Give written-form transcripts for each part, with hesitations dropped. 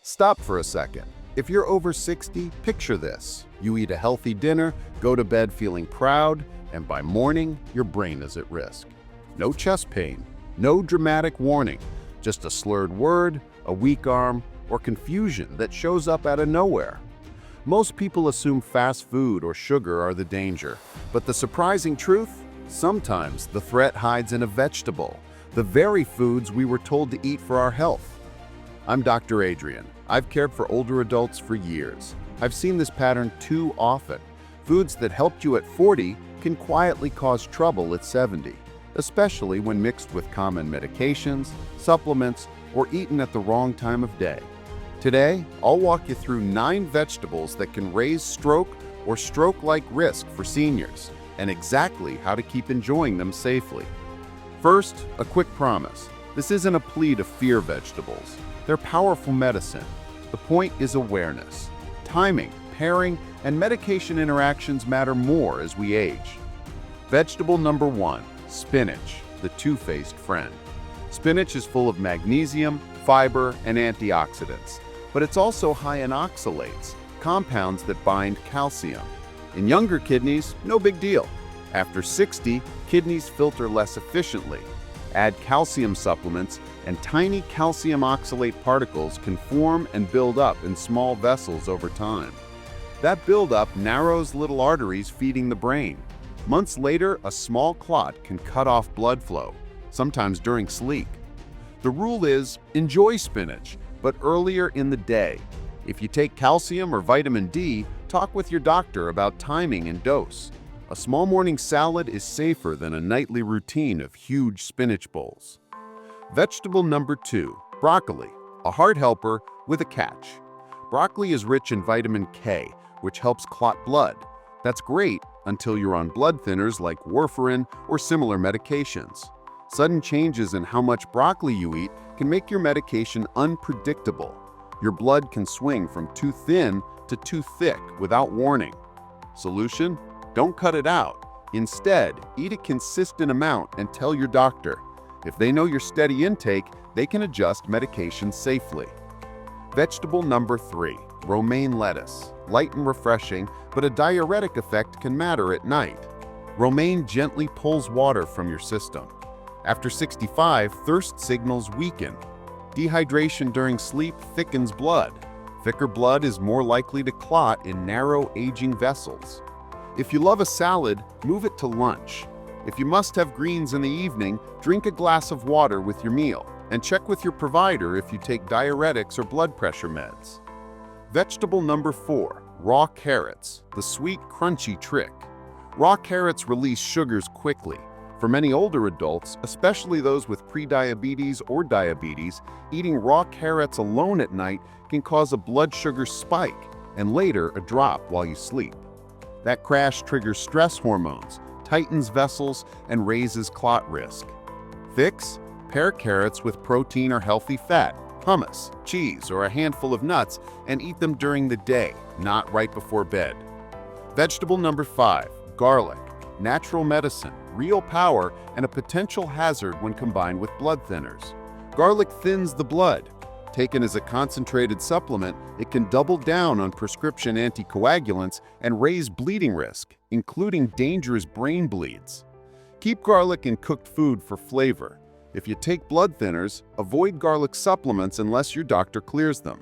Stop for a second. If you're over 60, picture this. You eat a healthy dinner, go to bed feeling proud, and by morning, your brain is at risk. No chest pain, no dramatic warning, just a slurred word, a weak arm, or confusion that shows up out of nowhere. Most people assume fast food or sugar are the danger, but the surprising truth? Sometimes the threat hides in a vegetable, the very foods we were told to eat for our health. I'm Dr. Adrian. I've cared for older adults for years. I've seen this pattern too often. Foods that helped you at 40 can quietly cause trouble at 70, especially when mixed with common medications, supplements, or eaten at the wrong time of day. Today, I'll walk you through 9 vegetables that can raise stroke or stroke-like risk for seniors, and exactly how to keep enjoying them safely. First, a quick promise. This isn't a plea to fear vegetables. They're powerful medicine. The point is awareness. Timing, pairing, and medication interactions matter more as we age. Vegetable number 1, spinach, the two-faced friend. Spinach is full of magnesium, fiber, and antioxidants, but it's also high in oxalates, compounds that bind calcium. In younger kidneys, no big deal. After 60, kidneys filter less efficiently. Add calcium supplements, and tiny calcium oxalate particles can form and build up in small vessels over time. That buildup narrows little arteries feeding the brain. Months later, a small clot can cut off blood flow, sometimes during sleep. The rule is, enjoy spinach, but earlier in the day. If you take calcium or vitamin D, talk with your doctor about timing and dose. A small morning salad is safer than a nightly routine of huge spinach bowls. Vegetable number 2, broccoli, a heart helper with a catch. Broccoli is rich in vitamin K, which helps clot blood. That's great until you're on blood thinners like warfarin or similar medications. Sudden changes in how much broccoli you eat can make your medication unpredictable. Your blood can swing from too thin to too thick without warning. Solution? Don't cut it out. Instead, eat a consistent amount and tell your doctor. If they know your steady intake, they can adjust medication safely. Vegetable number 3, romaine lettuce. Light and refreshing, but a diuretic effect can matter at night. Romaine gently pulls water from your system. After 65, thirst signals weaken. Dehydration during sleep thickens blood. Thicker blood is more likely to clot in narrow, aging vessels. If you love a salad, move it to lunch. If you must have greens in the evening, drink a glass of water with your meal, and check with your provider if you take diuretics or blood pressure meds. Vegetable number 4, raw carrots, the sweet, crunchy trick. Raw carrots release sugars quickly. For many older adults, especially those with prediabetes or diabetes, eating raw carrots alone at night can cause a blood sugar spike and later a drop while you sleep. That crash triggers stress hormones, tightens vessels, and raises clot risk. Fix? Pair carrots with protein or healthy fat, hummus, cheese, or a handful of nuts, and eat them during the day, not right before bed. Vegetable number 5, garlic. Natural medicine, real power, and a potential hazard when combined with blood thinners. Garlic thins the blood. Taken as a concentrated supplement, it can double down on prescription anticoagulants and raise bleeding risk, including dangerous brain bleeds. Keep garlic in cooked food for flavor. If you take blood thinners, avoid garlic supplements unless your doctor clears them.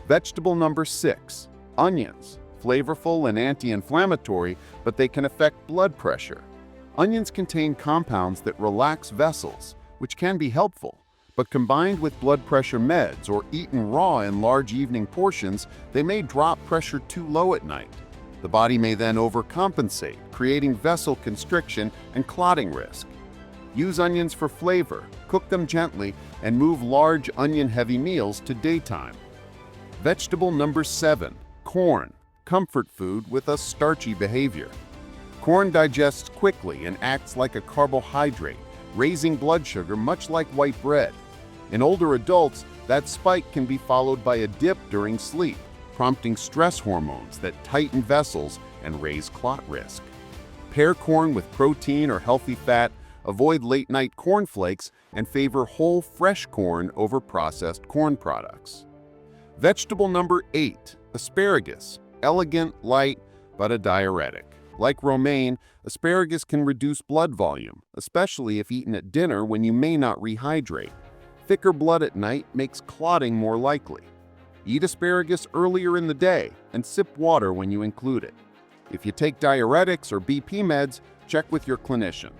Vegetable number 6, onions. Flavorful and anti-inflammatory, but they can affect blood pressure. Onions contain compounds that relax vessels, which can be helpful, but combined with blood pressure meds or eaten raw in large evening portions, they may drop pressure too low at night. The body may then overcompensate, creating vessel constriction and clotting risk. Use onions for flavor, cook them gently, and move large onion-heavy meals to daytime. Vegetable number 7, corn. Comfort food with a starchy behavior. Corn digests quickly and acts like a carbohydrate, raising blood sugar much like white bread. In older adults, that spike can be followed by a dip during sleep, prompting stress hormones that tighten vessels and raise clot risk. Pair corn with protein or healthy fat, avoid late-night cornflakes, and favor whole fresh corn over processed corn products. Vegetable number 8, asparagus. Elegant, light, but a diuretic. Like romaine, asparagus can reduce blood volume, especially if eaten at dinner when you may not rehydrate. Thicker blood at night makes clotting more likely. Eat asparagus earlier in the day and sip water when you include it. If you take diuretics or BP meds, check with your clinician.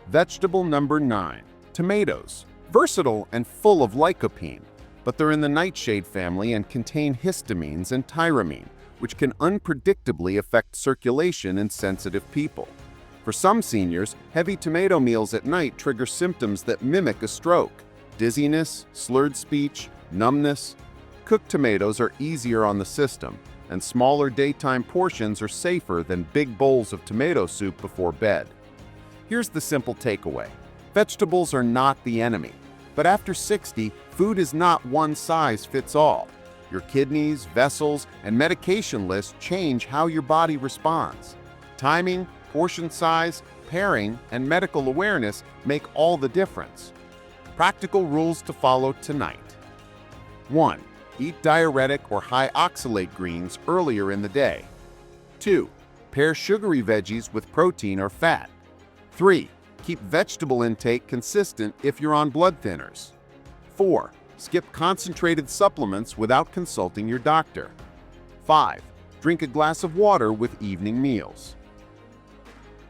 Vegetable number 9, tomatoes. Versatile and full of lycopene, but they're in the nightshade family and contain histamines and tyramine, which can unpredictably affect circulation in sensitive people. For some seniors, heavy tomato meals at night trigger symptoms that mimic a stroke: dizziness, slurred speech, numbness. Cooked tomatoes are easier on the system, and smaller daytime portions are safer than big bowls of tomato soup before bed. Here's the simple takeaway. Vegetables are not the enemy, but after 60, food is not one size fits all. Your kidneys, vessels, and medication list change how your body responds. Timing, portion size, pairing, and medical awareness make all the difference. Practical rules to follow tonight. 1. Eat diuretic or high oxalate greens earlier in the day. 2. Pair sugary veggies with protein or fat. 3. Keep vegetable intake consistent if you're on blood thinners. 4. Skip concentrated supplements without consulting your doctor. 5. Drink a glass of water with evening meals.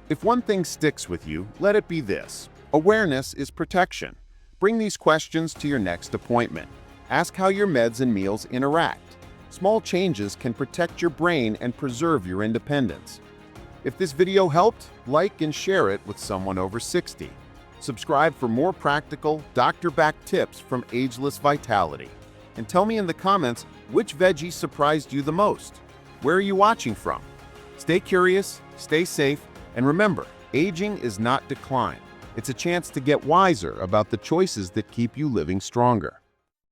If one thing sticks with you, let it be this: awareness is protection. Bring these questions to your next appointment. Ask how your meds and meals interact. Small changes can protect your brain and preserve your independence. If this video helped, like and share it with someone over 60. Subscribe for more practical, doctor-backed tips from Ageless Vitality. And tell me in the comments which veggie surprised you the most. Where are you watching from? Stay curious, stay safe, and remember, aging is not decline. It's a chance to get wiser about the choices that keep you living stronger.